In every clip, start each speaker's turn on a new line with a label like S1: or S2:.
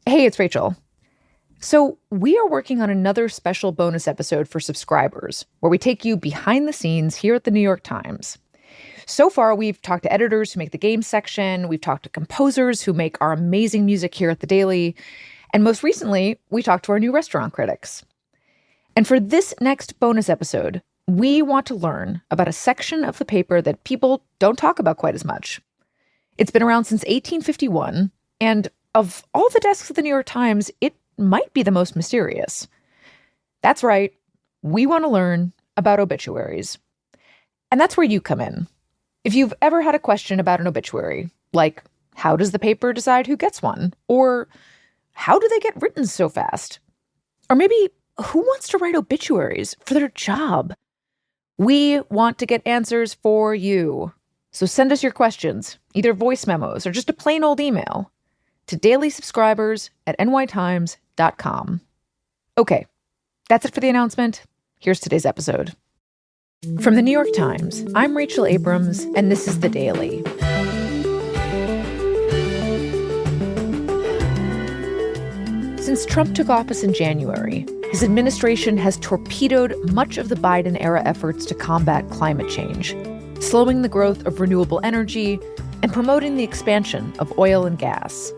S1: Hey, it's Rachel. So, we are working on another special bonus episode for subscribers where we take you behind the scenes here at the New York Times. So far, we've talked to editors who make the game section, we've talked to composers who make our amazing music here at the Daily, and most recently, we talked to our new restaurant critics. And for this next bonus episode, we want to learn about a section of the paper that people don't talk about quite as much. It's been around since 1851, and of all the desks at the New York Times, it might be the most mysterious. That's right. We want to learn about obituaries. And that's where you come in. If you've ever had a question about an obituary, like how does the paper decide who gets one? Or how do they get written so fast? Or maybe who wants to write obituaries for their job? We want to get answers for you. So send us your questions, either voice memos or just a plain old email, to dailysubscribers@nytimes.com. Okay, that's it for the announcement. Here's today's episode. From the New York Times, I'm Rachel Abrams, and this is The Daily. Since Trump took office in January, his administration has torpedoed much of the Biden-era efforts to combat climate change, slowing the growth of renewable energy and promoting the expansion of oil and gas.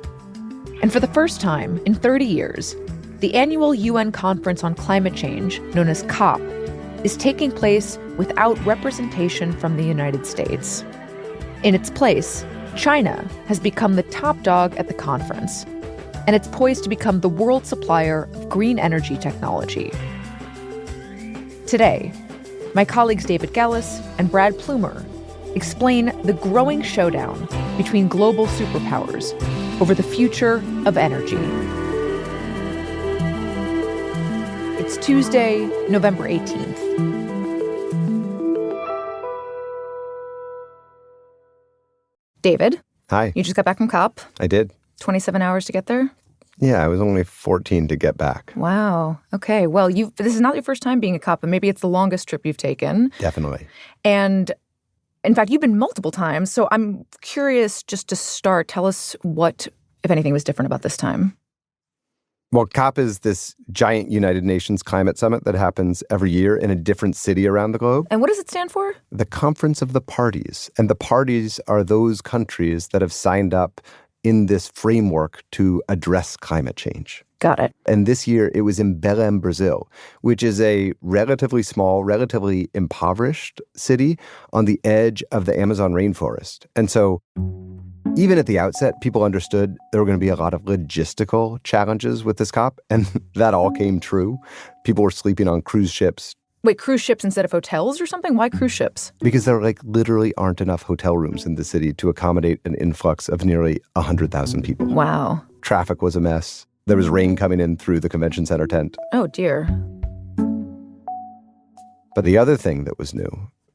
S1: And for the first time in 30 years, the annual UN Conference on Climate Change, known as COP, is taking place without representation from the United States. In its place, China has become the top dog at the conference, and it's poised to become the world supplier of green energy technology. Today, my colleagues David Gelles and Brad Plumer explain the growing showdown between global superpowers over the future of energy. It's Tuesday, November 18th. David?
S2: Hi.
S1: You just got back from COP?
S2: I did.
S1: 27 hours to get there?
S2: Yeah, I was only 14 to get back.
S1: Wow. Okay. Well, this is not your first time being a COP, but maybe it's the longest trip you've taken.
S2: Definitely.
S1: And in fact, you've been multiple times. So I'm curious, just to start, tell us what, if anything, was different about this time.
S2: Well, COP is this giant United Nations climate summit that happens every year in a different city around the globe.
S1: And what does it stand for?
S2: The Conference of the Parties. And the parties are those countries that have signed up in this framework to address climate change.
S1: Got it.
S2: And this year it was in Belém, Brazil, which is a relatively small, relatively impoverished city on the edge of the Amazon rainforest. And so even at the outset, people understood there were going to be a lot of logistical challenges with this COP, and that all came true. People were sleeping on cruise ships.
S1: Wait, cruise ships instead of hotels or something? Why cruise ships?
S2: Because there literally aren't enough hotel rooms in the city to accommodate an influx of nearly 100,000 people.
S1: Wow.
S2: Traffic was a mess. There was rain coming in through the convention center tent.
S1: Oh, dear.
S2: But the other thing that was new,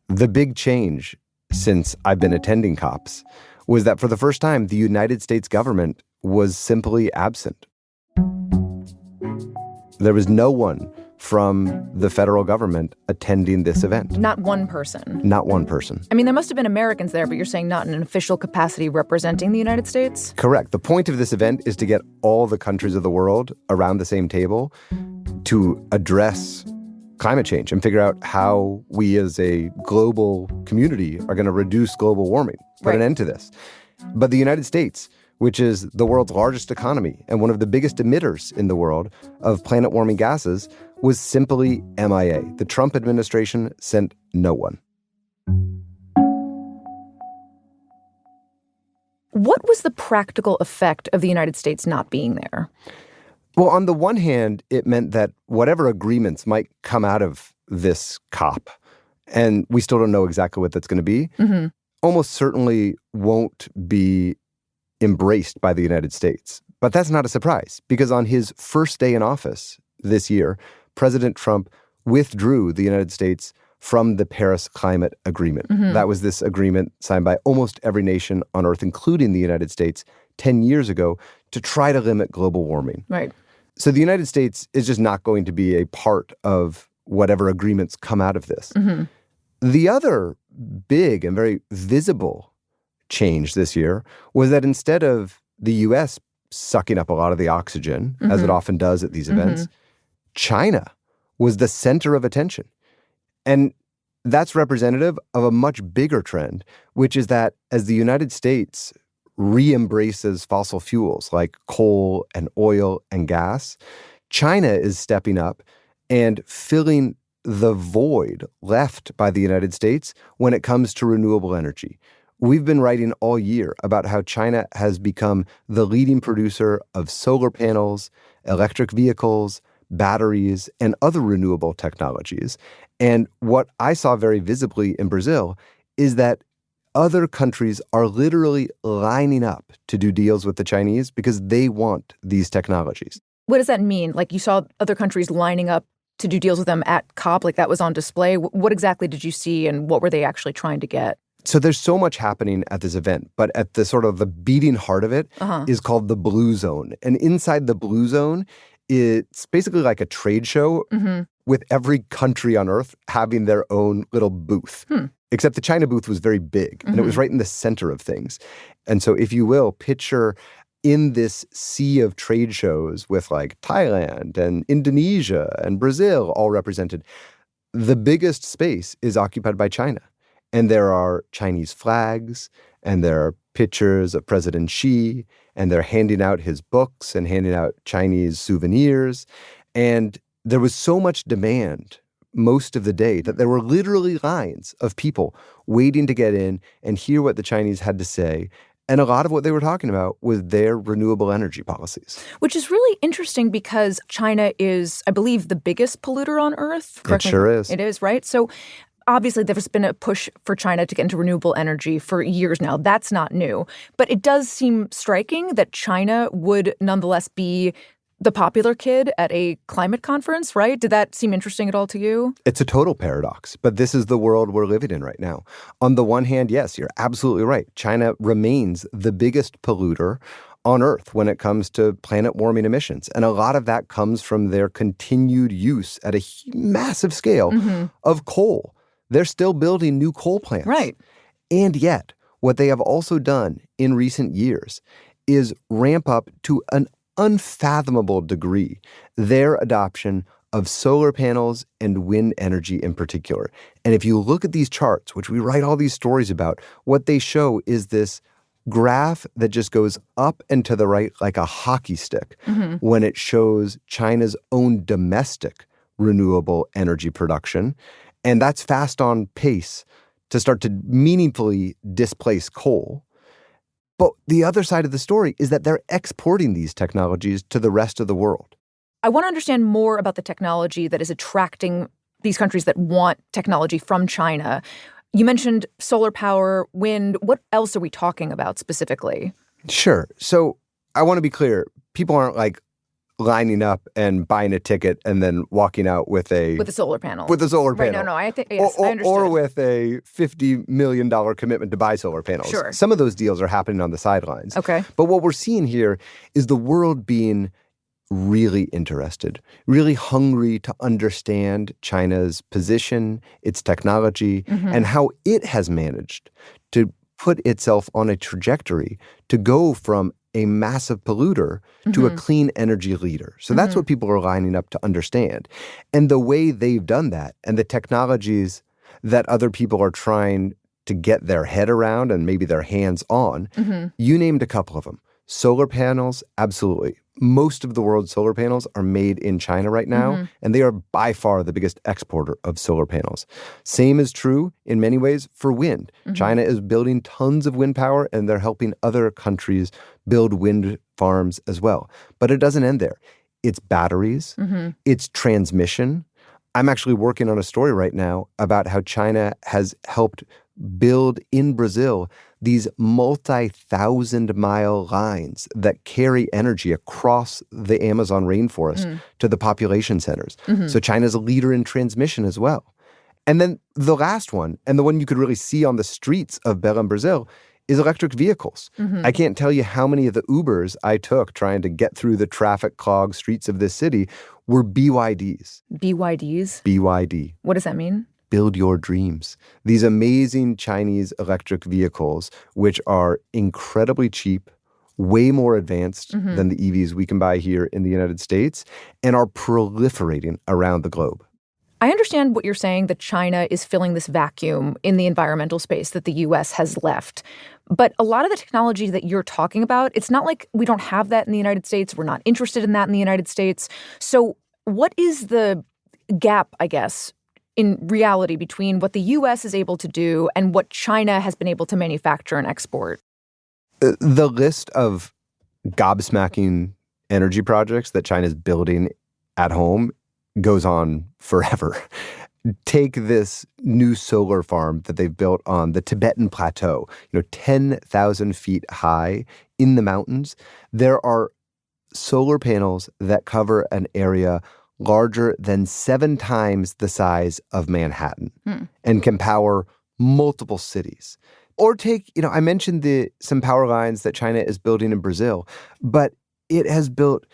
S2: the big change since I've been attending COPs, was that for the first time, the United States government was simply absent. There was no one from the federal government attending this event.
S1: Not one person.
S2: Not one person.
S1: I mean, there must have been Americans there, but you're saying not in an official capacity representing the United States?
S2: Correct. The point of this event is to get all the countries of the world around the same table to address climate change and figure out how we as a global community are going to reduce global warming, put an end to this. But the United States, which is the world's largest economy and one of the biggest emitters in the world of planet-warming gases, was simply MIA. The Trump administration sent no one.
S1: What was the practical effect of the United States not being there?
S2: Well, on the one hand, it meant that whatever agreements might come out of this COP, and we still don't know exactly what that's going to be, almost certainly won't be embraced by the United States. But that's not a surprise, because on his first day in office this year, President Trump withdrew the United States from the Paris Climate Agreement. That was this agreement signed by almost every nation on Earth, including the United States, 10 years ago, to try to limit global warming.
S1: Right.
S2: So the United States is just not going to be a part of whatever agreements come out of this. The other big and very visible change this year was that instead of the U.S. sucking up a lot of the oxygen, as it often does at these events. China was the center of attention. And that's representative of a much bigger trend, which is that as the United States re-embraces fossil fuels like coal and oil and gas, China is stepping up and filling the void left by the United States when it comes to renewable energy. We've been writing all year about how China has become the leading producer of solar panels, electric vehicles, batteries, and other renewable technologies. And what I saw very visibly in Brazil is that other countries are literally lining up to do deals with the Chinese because they want these technologies.
S1: What does that mean? Like, you saw other countries lining up to do deals with them at COP, like that was on display. What exactly did you see, and what were they actually trying to get?
S2: So there's so much happening at this event, but at the sort of the beating heart of it is called the Blue Zone. And inside the Blue Zone, it's basically like a trade show with every country on Earth having their own little booth. Except the China booth was very big, and it was right in the center of things. And so if you will, picture in this sea of trade shows with like Thailand and Indonesia and Brazil all represented, the biggest space is occupied by China. And there are Chinese flags, and there are pictures of President Xi, and they're handing out his books and handing out Chinese souvenirs. And there was so much demand most of the day that there were literally lines of people waiting to get in and hear what the Chinese had to say. And a lot of what they were talking about was their renewable energy policies.
S1: Which is really interesting because China is, I believe, the biggest polluter on Earth.
S2: It sure is.
S1: It is, right? So obviously, there's been a push for China to get into renewable energy for years now. That's not new. But it does seem striking that China would nonetheless be the popular kid at a climate conference, right? Did that seem interesting at all to you?
S2: It's a total paradox, but this is the world we're living in right now. On the one hand, yes, you're absolutely right. China remains the biggest polluter on Earth when it comes to planet warming emissions. And a lot of that comes from their continued use at a massive scale of coal. They're still building new coal plants.
S1: Right.
S2: And yet, what they have also done in recent years is ramp up to an unfathomable degree their adoption of solar panels and wind energy in particular. And if you look at these charts, which we write all these stories about, what they show is this graph that just goes up and to the right like a hockey stick when it shows China's own domestic renewable energy production. And that's fast on pace to start to meaningfully displace coal. But the other side of the story is that they're exporting these technologies to the rest of the world.
S1: I want to understand more about the technology that is attracting these countries that want technology from China. You mentioned solar power, wind. What else are we talking about specifically?
S2: Sure. So I want to be clear. People aren't like lining up and buying a ticket and then walking out with a
S1: solar panel.
S2: With a solar panel.
S1: Right, no, I think yes, I understood.
S2: Or with a $50 million commitment to buy solar panels.
S1: Sure.
S2: Some of those deals are happening on the sidelines.
S1: Okay.
S2: But what we're seeing here is the world being really interested, really hungry to understand China's position, its technology, and how it has managed to put itself on a trajectory to go from a massive polluter to a clean energy leader. So that's what people are lining up to understand. And the way they've done that and the technologies that other people are trying to get their head around and maybe their hands on, you named a couple of them. Solar panels, absolutely. Most of the world's solar panels are made in China right now, and they are by far the biggest exporter of solar panels. Same is true in many ways for wind. China is building tons of wind power, and they're helping other countries build wind farms as well. But it doesn't end there. It's batteries, it's transmission. I'm actually working on a story right now about how China has helped build in Brazil these multi-thousand-mile lines that carry energy across the Amazon rainforest to the population centers. So China's a leader in transmission as well. And then the last one, and the one you could really see on the streets of Belém, Brazil, is electric vehicles. I can't tell you how many of the Ubers I took trying to get through the traffic-clogged streets of this city were BYDs.
S1: BYDs?
S2: BYD.
S1: What does that mean?
S2: Build your dreams. These amazing Chinese electric vehicles, which are incredibly cheap, way more advanced than the EVs we can buy here in the United States, and are proliferating around the globe.
S1: I understand what you're saying, that China is filling this vacuum in the environmental space that the U.S. has left. But a lot of the technology that you're talking about, it's not like we don't have that in the United States. We're not interested in that in the United States. So what is the gap, I guess, in reality between what the U.S. is able to do and what China has been able to manufacture and export?
S2: The list of gobsmacking energy projects that China's building at home goes on forever. Take this new solar farm that they've built on the Tibetan Plateau, 10,000 feet high in the mountains. There are solar panels that cover an area larger than 7 times the size of Manhattan and can power multiple cities. Or take, I mentioned some power lines that China is building in Brazil, but it has built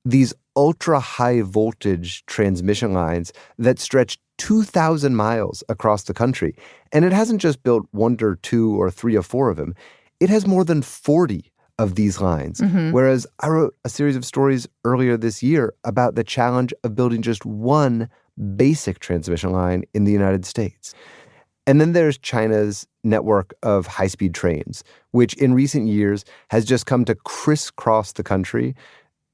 S2: these ultra-high voltage transmission lines that stretch 2,000 miles across the country. And it hasn't just built 1 or 2 or 3 or 4 of them. It has more than 40 of these lines. Whereas I wrote a series of stories earlier this year about the challenge of building just one basic transmission line in the United States. And then there's China's network of high-speed trains, which in recent years has just come to crisscross the country.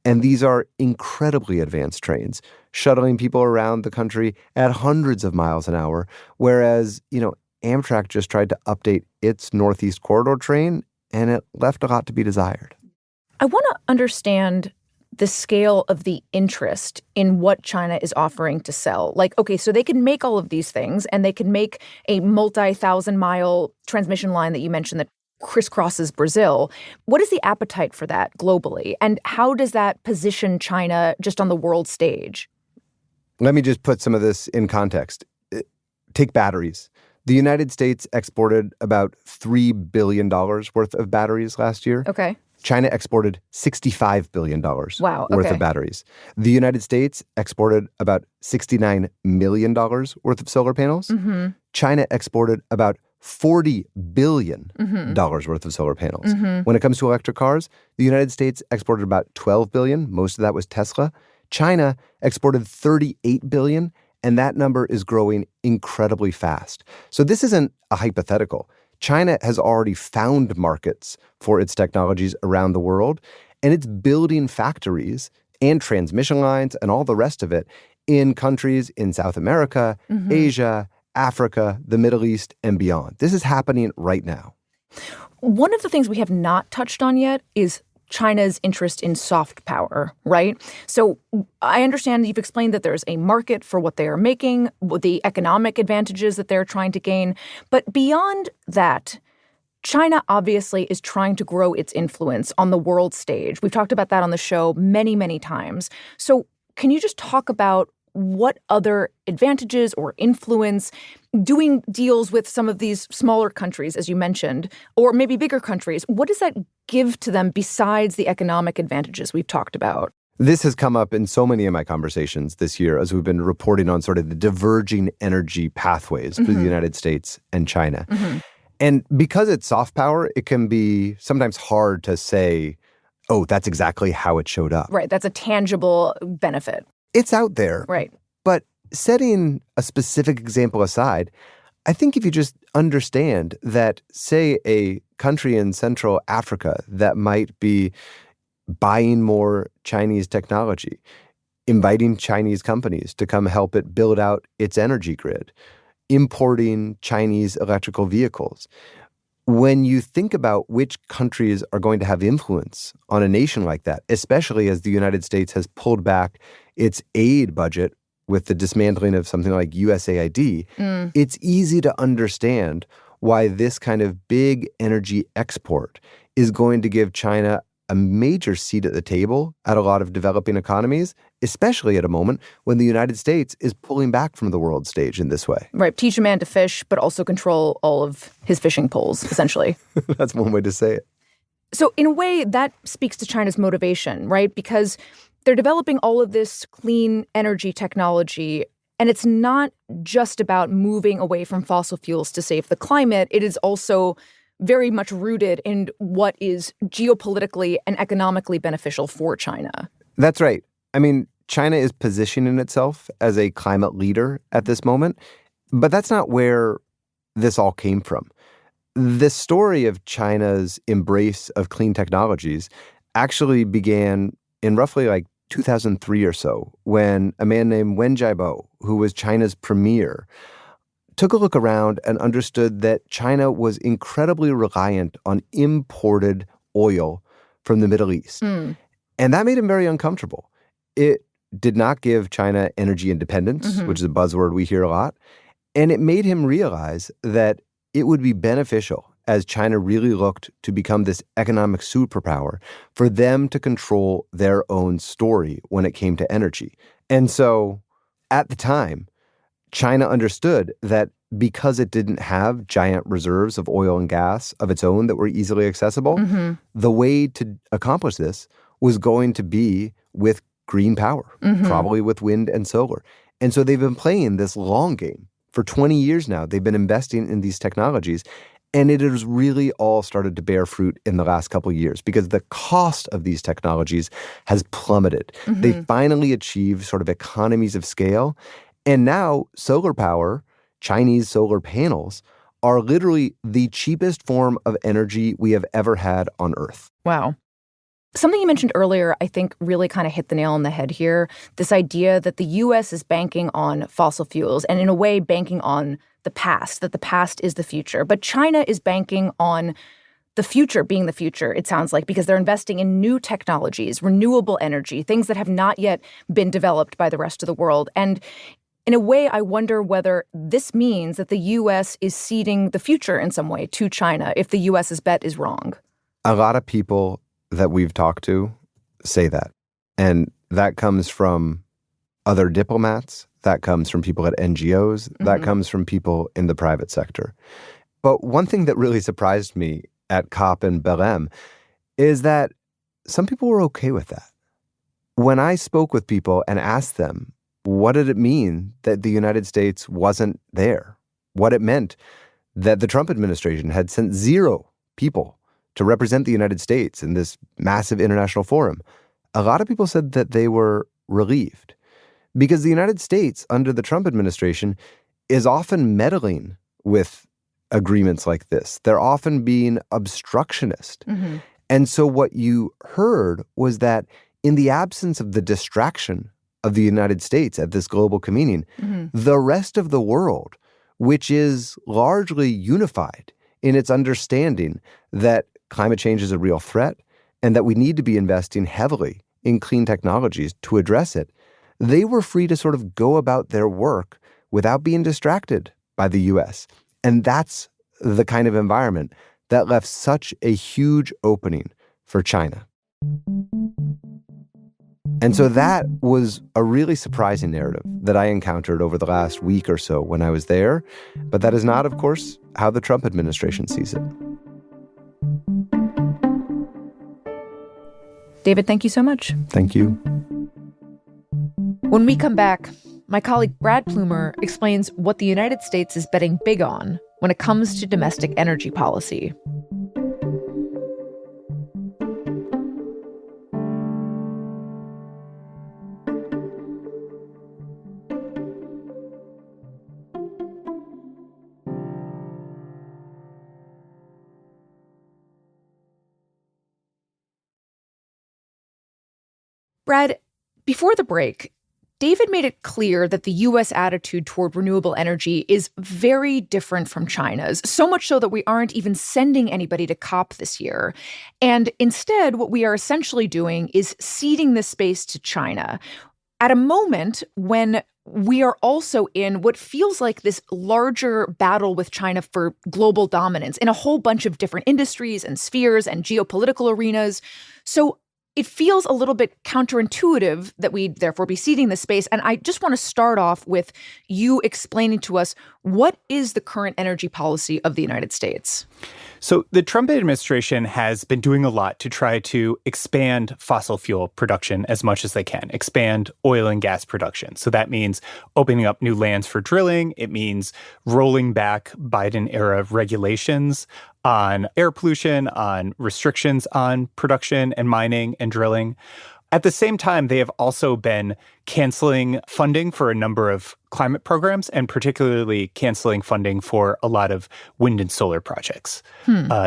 S2: And these are incredibly advanced trains, shuttling people around the country at hundreds of miles an hour, whereas, Amtrak just tried to update its Northeast Corridor train, and it left a lot to be desired.
S1: I want to understand the scale of the interest in what China is offering to sell. Like, okay, so they can make all of these things, and they can make a multi-thousand-mile transmission line that you mentioned that crisscrosses Brazil. What is the appetite for that globally? And how does that position China just on the world stage?
S2: Let me just put some of this in context. Take batteries. The United States exported about $3 billion worth of batteries last year.
S1: Okay.
S2: China exported $65 billion worth of batteries. The United States exported about $69 million worth of solar panels. China exported about $40 billion worth of solar panels. When it comes to electric cars, the United States exported about $12 billion. Most of that was Tesla. China exported $38 billion, and that number is growing incredibly fast. So this isn't a hypothetical. China has already found markets for its technologies around the world, and it's building factories and transmission lines and all the rest of it in countries in South America, Asia, Africa, the Middle East, and beyond. This is happening right now.
S1: One of the things we have not touched on yet is China's interest in soft power, right? So I understand you've explained that there's a market for what they are making, the economic advantages that they're trying to gain. But beyond that, China obviously is trying to grow its influence on the world stage. We've talked about that on the show many, many times. So can you just talk about what other advantages or influence doing deals with some of these smaller countries, as you mentioned, or maybe bigger countries, what does that give to them besides the economic advantages we've talked about?
S2: This has come up in so many of my conversations this year as we've been reporting on sort of the diverging energy pathways for the United States and China. And because it's soft power, it can be sometimes hard to say, oh, that's exactly how it showed up.
S1: Right. That's a tangible benefit.
S2: It's out there.
S1: Right.
S2: But setting a specific example aside, I think if you just understand that, say, a country in Central Africa that might be buying more Chinese technology, inviting Chinese companies to come help it build out its energy grid, importing Chinese electrical vehicles. When you think about which countries are going to have influence on a nation like that, especially as the United States has pulled back its aid budget with the dismantling of something like USAID, it's easy to understand why this kind of big energy export is going to give China a major seat at the table at a lot of developing economies, especially at a moment when the United States is pulling back from the world stage in this way.
S1: Right. Teach a man to fish, but also control all of his fishing poles, essentially.
S2: That's one way to say it.
S1: So in a way, that speaks to China's motivation, right? Because they're developing all of this clean energy technology, and it's not just about moving away from fossil fuels to save the climate. It is also very much rooted in what is geopolitically and economically beneficial for China.
S2: That's right. I mean, China is positioning itself as a climate leader at this moment, but that's not where this all came from. This story of China's embrace of clean technologies actually began in roughly like 2003 or so, when a man named Wen Jiabo, who was China's premier, took a look around and understood that China was incredibly reliant on imported oil from the Middle East. And that made him very uncomfortable. It did not give China energy independence, which is a buzzword we hear a lot. And it made him realize that it would be beneficial, as China really looked to become this economic superpower, for them to control their own story when it came to energy. And so at the time, China understood that because it didn't have giant reserves of oil and gas of its own that were easily accessible, the way to accomplish this was going to be with green power, probably with wind and solar. And so they've been playing this long game. For 20 years now, they've been investing in these technologies, and it has really all started to bear fruit in the last couple of years because the cost of these technologies has plummeted. They finally achieved sort of economies of scale, and now solar power, Chinese solar panels, are literally the cheapest form of energy we have ever had on Earth.
S1: Wow. Something you mentioned earlier, I think, really kind of hit the nail on the head here. This idea that the U.S. is banking on fossil fuels and, in a way, banking on the past, that the past is the future. But China is banking on the future being the future, it sounds like, because they're investing in new technologies, renewable energy, things that have not yet been developed by the rest of the world. And in a way, I wonder whether this means that the U.S. is ceding the future in some way to China if the U.S.'s bet is wrong.
S2: A lot of people that we've talked to say that. And that comes from other diplomats. That comes from people at NGOs. That comes from people in the private sector. But one thing that really surprised me at COP in Belém is that some people were okay with that. When I spoke with people and asked them, what did it mean that the United States wasn't there? What it meant that the Trump administration had sent 0 people to represent the United States in this massive international forum, a lot of people said that they were relieved because the United States under the Trump administration is often meddling with agreements like this. They're often being obstructionist. And so what you heard was that in the absence of the distraction of the United States at this global convening, the rest of the world, which is largely unified in its understanding that climate change is a real threat and that we need to be investing heavily in clean technologies to address it, they were free to sort of go about their work without being distracted by the U.S. And that's the kind of environment that left such a huge opening for China. And so that was a really surprising narrative that I encountered over the last week or so when I was there. But that is not, of course, how the Trump administration sees it.
S1: David, thank you so much.
S2: Thank you.
S1: When we come back, my colleague Brad Plumer explains what the United States is betting big on when it comes to domestic energy policy. Brad, before the break, David made it clear that the U.S. attitude toward renewable energy is very different from China's, so much so that we aren't even sending anybody to COP this year. And instead, what we are essentially doing is ceding this space to China at a moment when we are also in what feels like this larger battle with China for global dominance in a whole bunch of different industries and spheres and geopolitical arenas. So it feels a little bit counterintuitive that we'd therefore be ceding this space. And I just want to start off with you explaining to us, what is the current energy policy of the United States?
S3: So the Trump administration has been doing a lot to try to expand fossil fuel production as much as they can, expand oil and gas production. So that means opening up new lands for drilling. It means rolling back Biden-era regulations on air pollution, on restrictions on production and mining and drilling. At the same time, they have also been canceling funding for a number of climate programs, and particularly canceling funding for a lot of wind and solar projects.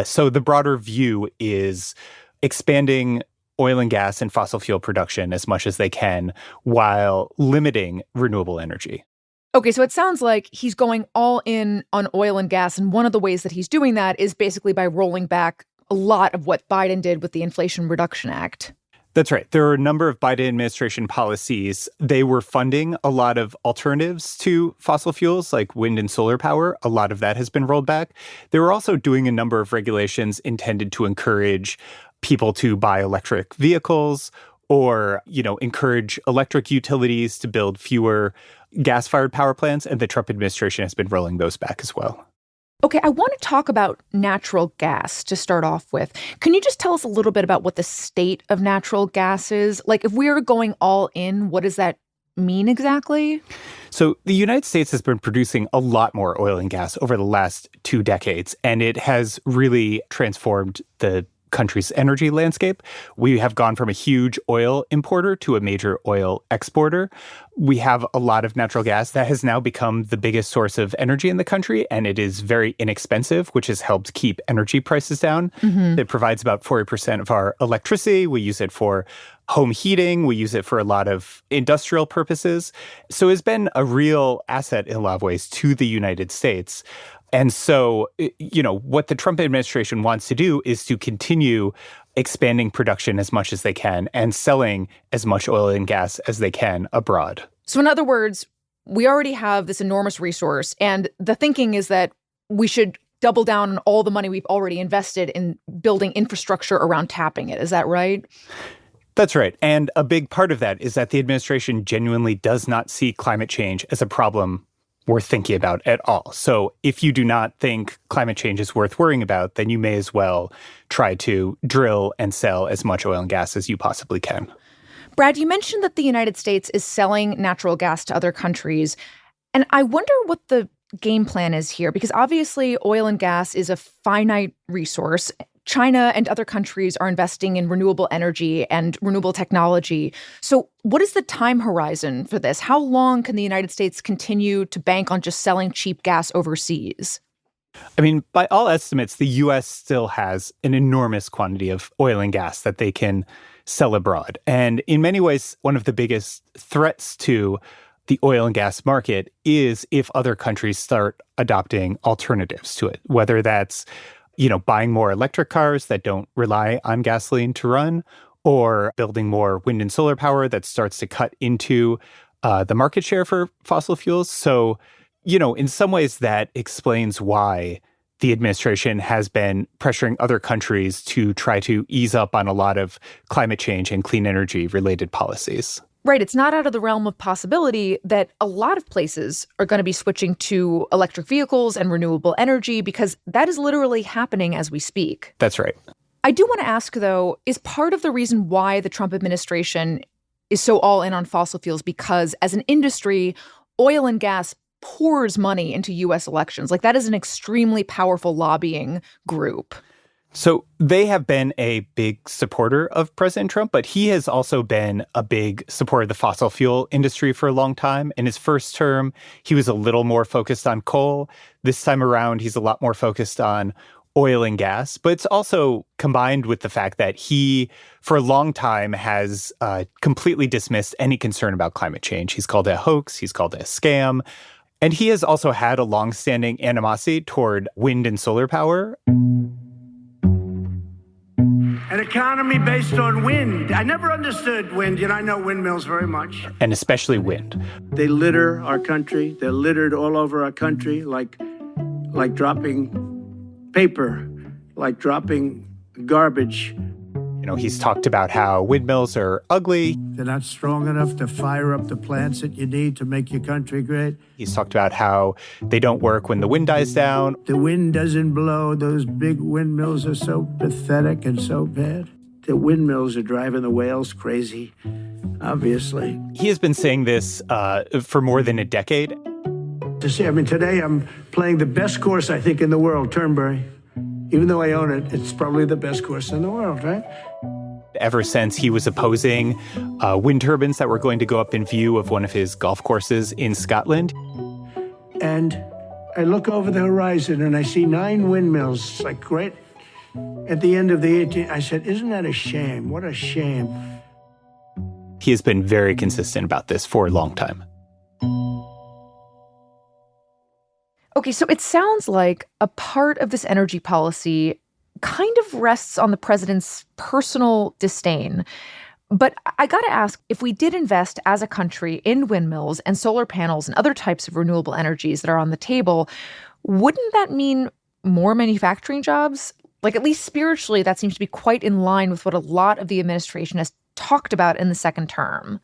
S3: So the broader view is expanding oil and gas and fossil fuel production as much as they can while limiting renewable energy.
S1: Okay, so it sounds like he's going all in on oil and gas, and one of the ways that he's doing that is basically by rolling back a lot of what Biden did with the Inflation Reduction Act.
S3: That's right. There are a number of Biden administration policies. They were funding a lot of alternatives to fossil fuels like wind and solar power. A lot of that has been rolled back. They were also doing a number of regulations intended to encourage people to buy electric vehicles or, encourage electric utilities to build fewer gas-fired power plants. And the Trump administration has been rolling those back as well.
S1: Okay, I want to talk about natural gas to start off with. Can you just tell us a little bit about what the state of natural gas is? Like, if we're going all in, what does that mean exactly?
S3: So the United States has been producing a lot more oil and gas over the last 2 decades, and it has really transformed the country's energy landscape. We have gone from a huge oil importer to a major oil exporter. We have a lot of natural gas that has now become the biggest source of energy in the country, and it is very inexpensive, which has helped keep energy prices down. It provides about 40% of our electricity. We use it for home heating. We use it for a lot of industrial purposes. So it's been a real asset in a lot of ways to the United States. And so, what the Trump administration wants to do is to continue expanding production as much as they can and selling as much oil and gas as they can abroad.
S1: So in other words, we already have this enormous resource, and the thinking is that we should double down on all the money we've already invested in building infrastructure around tapping it. Is that right?
S3: That's right. And a big part of that is that the administration genuinely does not see climate change as a problem worth thinking about at all. So if you do not think climate change is worth worrying about, then you may as well try to drill and sell as much oil and gas as you possibly can.
S1: Brad, you mentioned that the United States is selling natural gas to other countries. And I wonder what the game plan is here, because obviously oil and gas is a finite resource. China and other countries are investing in renewable energy and renewable technology. So what is the time horizon for this? How long can the United States continue to bank on just selling cheap gas overseas?
S3: I mean, by all estimates, the U.S. still has an enormous quantity of oil and gas that they can sell abroad. And in many ways, one of the biggest threats to the oil and gas market is if other countries start adopting alternatives to it, whether that's buying more electric cars that don't rely on gasoline to run, or building more wind and solar power that starts to cut into the market share for fossil fuels. So, in some ways that explains why the administration has been pressuring other countries to try to ease up on a lot of climate change and clean energy related policies.
S1: Right. It's not out of the realm of possibility that a lot of places are going to be switching to electric vehicles and renewable energy, because that is literally happening as we speak.
S3: That's right.
S1: I do want to ask, though, is part of the reason why the Trump administration is so all in on fossil fuels because as an industry, oil and gas pours money into U.S. elections? Like, that is an extremely powerful lobbying group.
S3: So they have been a big supporter of President Trump, but he has also been a big supporter of the fossil fuel industry for a long time. In his first term, he was a little more focused on coal. This time around, he's a lot more focused on oil and gas. But it's also combined with the fact that he, for a long time, has completely dismissed any concern about climate change. He's called it a hoax. He's called it a scam. And he has also had a longstanding animosity toward wind and solar power.
S4: An economy based on wind. I never understood wind. I know windmills very much.
S3: And especially wind.
S4: They litter our country. They're littered all over our country, like dropping paper, like dropping garbage.
S3: He's talked about how windmills are ugly.
S4: They're not strong enough to fire up the plants that you need to make your country great.
S3: He's talked about how they don't work when the wind dies down.
S4: The wind doesn't blow. Those big windmills are so pathetic and so bad. The windmills are driving the whales crazy, obviously.
S3: He has been saying this for more than a decade.
S4: Today I'm playing the best course, I think, in the world, Turnberry. Even though I own it, it's probably the best course in the world, right?
S3: Ever since he was opposing wind turbines that were going to go up in view of one of his golf courses in Scotland.
S4: And I look over the horizon and I see 9 windmills, like right at the end of the 18th. I said, isn't that a shame? What a shame.
S3: He has been very consistent about this for a long time.
S1: Okay, so it sounds like a part of this energy policy kind of rests on the president's personal disdain. But I got to ask, if we did invest as a country in windmills and solar panels and other types of renewable energies that are on the table, wouldn't that mean more manufacturing jobs? Like, at least spiritually, that seems to be quite in line with what a lot of the administration has talked about in the second term.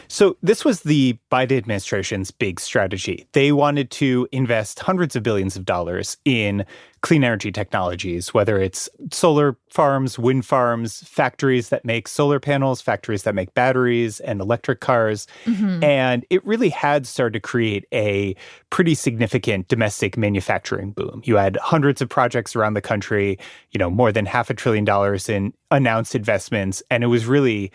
S3: So this was the Biden administration's big strategy. They wanted to invest hundreds of billions of dollars in clean energy technologies, whether it's solar farms, wind farms, factories that make solar panels, factories that make batteries and electric cars. And it really had started to create a pretty significant domestic manufacturing boom. You had hundreds of projects around the country, more than $500 billion in announced investments. And it was really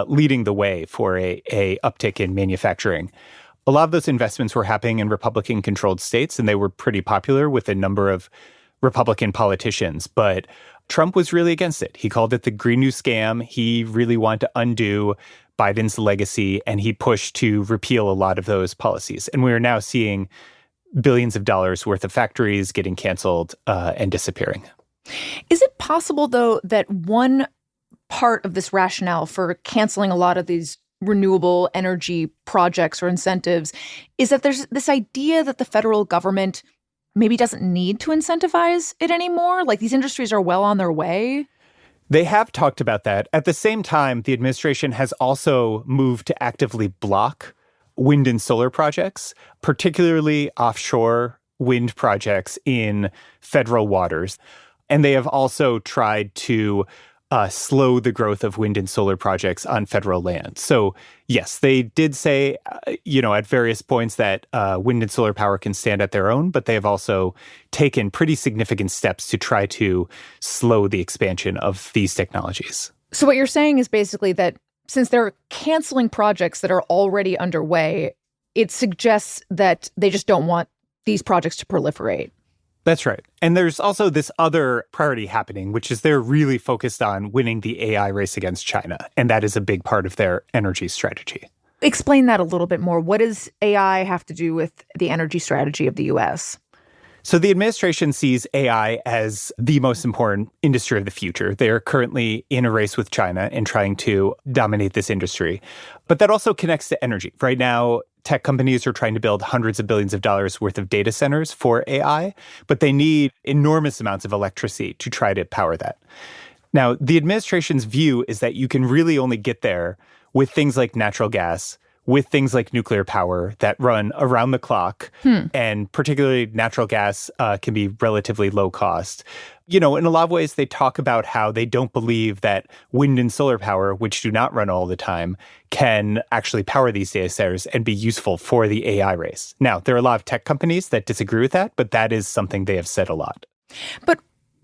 S3: leading the way for a uptick in manufacturing. A lot of those investments were happening in Republican-controlled states, and they were pretty popular with a number of Republican politicians. But Trump was really against it. He called it the Green New Scam. He really wanted to undo Biden's legacy, and he pushed to repeal a lot of those policies. And we are now seeing billions of dollars worth of factories getting canceled and disappearing.
S1: Is it possible, though, that one part of this rationale for canceling a lot of these renewable energy projects or incentives is that there's this idea that the federal government maybe doesn't need to incentivize it anymore? Like, these industries are well on their way?
S3: They have talked about that. At the same time, the administration has also moved to actively block wind and solar projects, particularly offshore wind projects in federal waters. And they have also tried to slow the growth of wind and solar projects on federal land. So, yes, they did say, at various points that wind and solar power can stand at their own, but they have also taken pretty significant steps to try to slow the expansion of these technologies.
S1: So what you're saying is basically that since they're canceling projects that are already underway, it suggests that they just don't want these projects to proliferate.
S3: That's right. And there's also this other priority happening, which is they're really focused on winning the AI race against China. And that is a big part of their energy strategy.
S1: Explain that a little bit more. What does AI have to do with the energy strategy of the U.S.?
S3: So the administration sees AI as the most important industry of the future. They are currently in a race with China and trying to dominate this industry. But that also connects to energy. Right now, tech companies are trying to build hundreds of billions of dollars worth of data centers for AI, but they need enormous amounts of electricity to try to power that. Now, the administration's view is that you can really only get there with things like natural gas, with things like nuclear power that run around the clock, and particularly natural gas can be relatively low cost. In a lot of ways, they talk about how they don't believe that wind and solar power, which do not run all the time, can actually power these data centers and be useful for the AI race. Now, there are a lot of tech companies that disagree with that, but that is something they have said a lot.
S1: But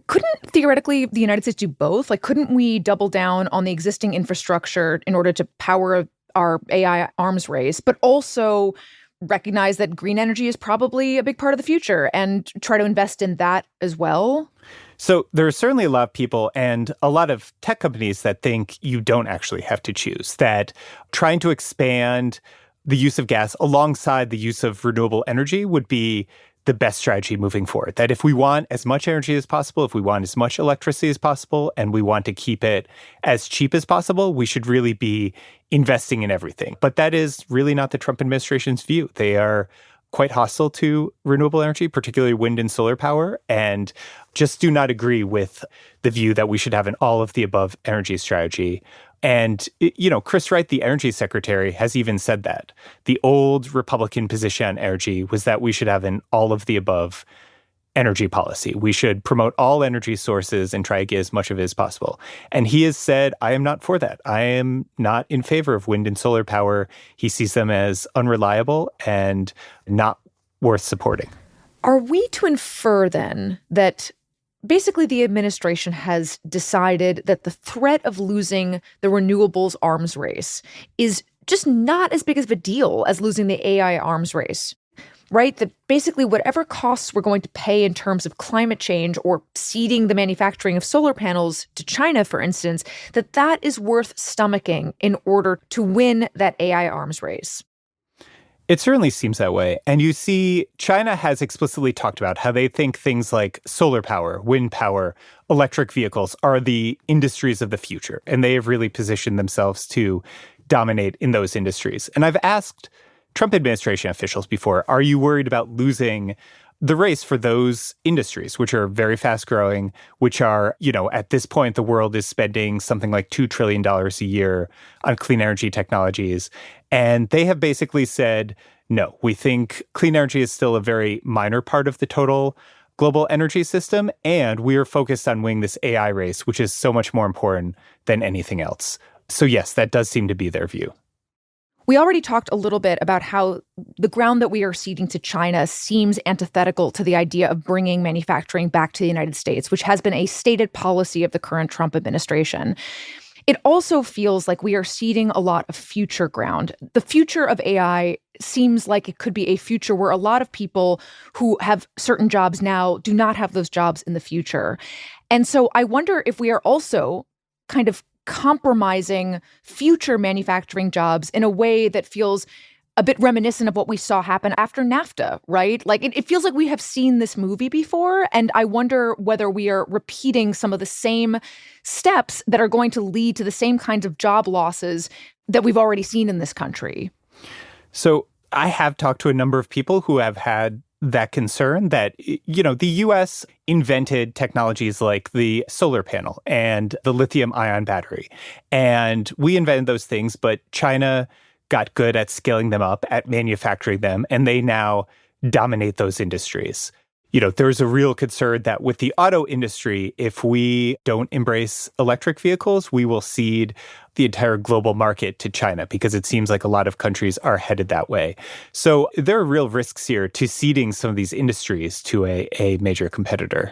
S1: couldn't theoretically the United States do both? Like, couldn't we double down on the existing infrastructure in order to power our AI arms race, but also recognize that green energy is probably a big part of the future and try to invest in that as well?
S3: So there are certainly a lot of people and a lot of tech companies that think you don't actually have to choose, that trying to expand the use of gas alongside the use of renewable energy would be the best strategy moving forward. That if we want as much energy as possible, if we want as much electricity as possible, and we want to keep it as cheap as possible, we should really be investing in everything. But that is really not the Trump administration's view. They are quite hostile to renewable energy, particularly wind and solar power, and just do not agree with the view that we should have an all-of-the-above energy strategy. And, Chris Wright, the energy secretary, has even said that. The old Republican position on energy was that we should have an all-of-the-above energy policy. We should promote all energy sources and try to get as much of it as possible. And he has said, I am not for that. I am not in favor of wind and solar power. He sees them as unreliable and not worth supporting.
S1: Are we to infer then that basically the administration has decided that the threat of losing the renewables arms race is just not as big of a deal as losing the AI arms race, right? That basically whatever costs we're going to pay in terms of climate change or ceding the manufacturing of solar panels to China, for instance, that is worth stomaching in order to win that AI arms race.
S3: It certainly seems that way. And you see, China has explicitly talked about how they think things like solar power, wind power, electric vehicles are the industries of the future. And they have really positioned themselves to dominate in those industries. And I've asked Trump administration officials before, are you worried about losing the race for those industries, which are very fast growing, which are, at this point, the world is spending something like $2 trillion a year on clean energy technologies. And they have basically said, no, we think clean energy is still a very minor part of the total global energy system. And we are focused on winning this AI race, which is so much more important than anything else. So yes, that does seem to be their view.
S1: We already talked a little bit about how the ground that we are ceding to China seems antithetical to the idea of bringing manufacturing back to the United States, which has been a stated policy of the current Trump administration. It also feels like we are ceding a lot of future ground. The future of AI seems like it could be a future where a lot of people who have certain jobs now do not have those jobs in the future. And so I wonder if we are also kind of compromising future manufacturing jobs in a way that feels a bit reminiscent of what we saw happen after NAFTA, right? Like it feels like we have seen this movie before, and I wonder whether we are repeating some of the same steps that are going to lead to the same kinds of job losses that we've already seen in this country.
S3: So I have talked to a number of people who have had that concern that, the U.S. invented technologies like the solar panel and the lithium-ion battery. And we invented those things, but China got good at scaling them up, at manufacturing them, and they now dominate those industries. There's a real concern that with the auto industry, if we don't embrace electric vehicles, we will cede the entire global market to China, because it seems like a lot of countries are headed that way. So there are real risks here to ceding some of these industries to a major competitor.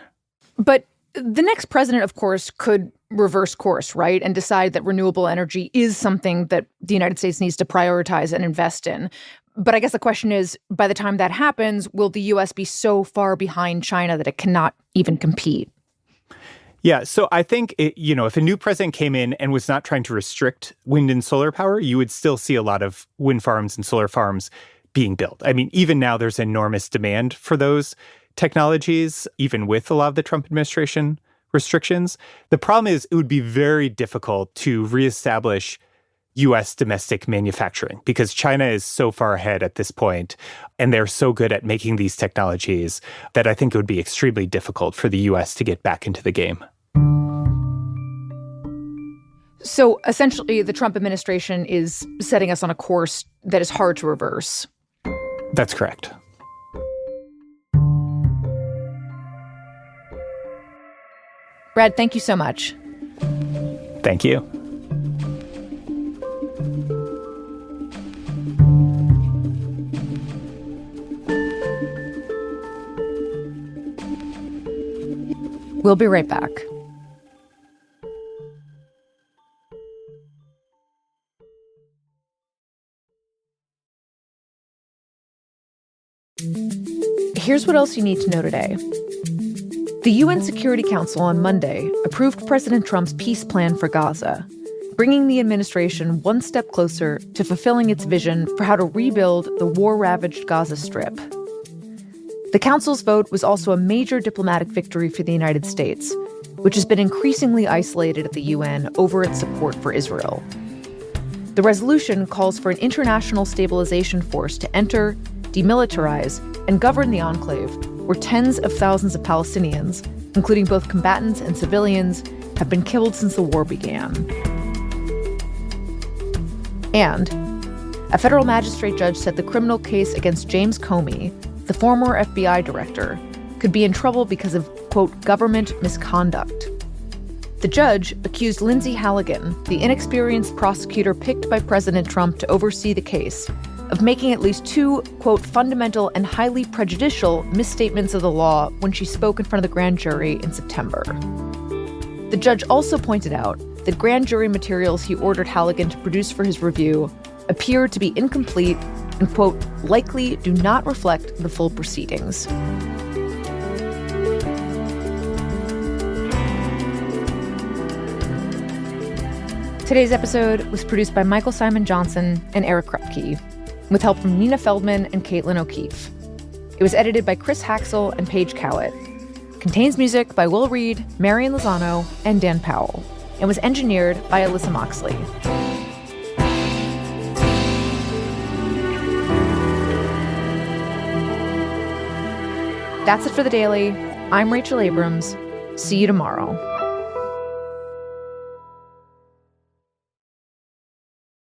S1: But the next president, of course, could reverse course, right, and decide that renewable energy is something that the United States needs to prioritize and invest in. But I guess the question is, by the time that happens, will the U.S. be so far behind China that it cannot even compete?
S3: Yeah, so I think, if a new president came in and was not trying to restrict wind and solar power, you would still see a lot of wind farms and solar farms being built. I mean, even now there's enormous demand for those technologies, even with a lot of the Trump administration restrictions. The problem is it would be very difficult to reestablish U.S. domestic manufacturing because China is so far ahead at this point, and they're so good at making these technologies that I think it would be extremely difficult for the U.S. to get back into the game.
S1: So essentially, the Trump administration is setting us on a course that is hard to reverse.
S3: That's correct.
S1: Brad, thank you so much.
S3: Thank you.
S1: We'll be right back. Here's what else you need to know today. The UN Security Council on Monday approved President Trump's peace plan for Gaza, bringing the administration one step closer to fulfilling its vision for how to rebuild the war-ravaged Gaza Strip. The Council's vote was also a major diplomatic victory for the United States, which has been increasingly isolated at the UN over its support for Israel. The resolution calls for an international stabilization force to enter, demilitarize, and govern the enclave, where tens of thousands of Palestinians, including both combatants and civilians, have been killed since the war began. And a federal magistrate judge said the criminal case against James Comey, the former FBI director, could be in trouble because of, quote, government misconduct. The judge accused Lindsay Halligan, the inexperienced prosecutor picked by President Trump to oversee the case, of making at least two, quote, fundamental and highly prejudicial misstatements of the law when she spoke in front of the grand jury in September. The judge also pointed out that grand jury materials he ordered Halligan to produce for his review appeared to be incomplete and, quote, likely do not reflect the full proceedings. Today's episode was produced by Michael Simon Johnson and Eric Krupke, with help from Nina Feldman and Caitlin O'Keefe. It was edited by Chris Haxel and Paige Cowett. Contains music by Will Reed, Marian Lozano, and Dan Powell, and was engineered by Alyssa Moxley. That's it for The Daily. I'm Rachel Abrams. See you tomorrow.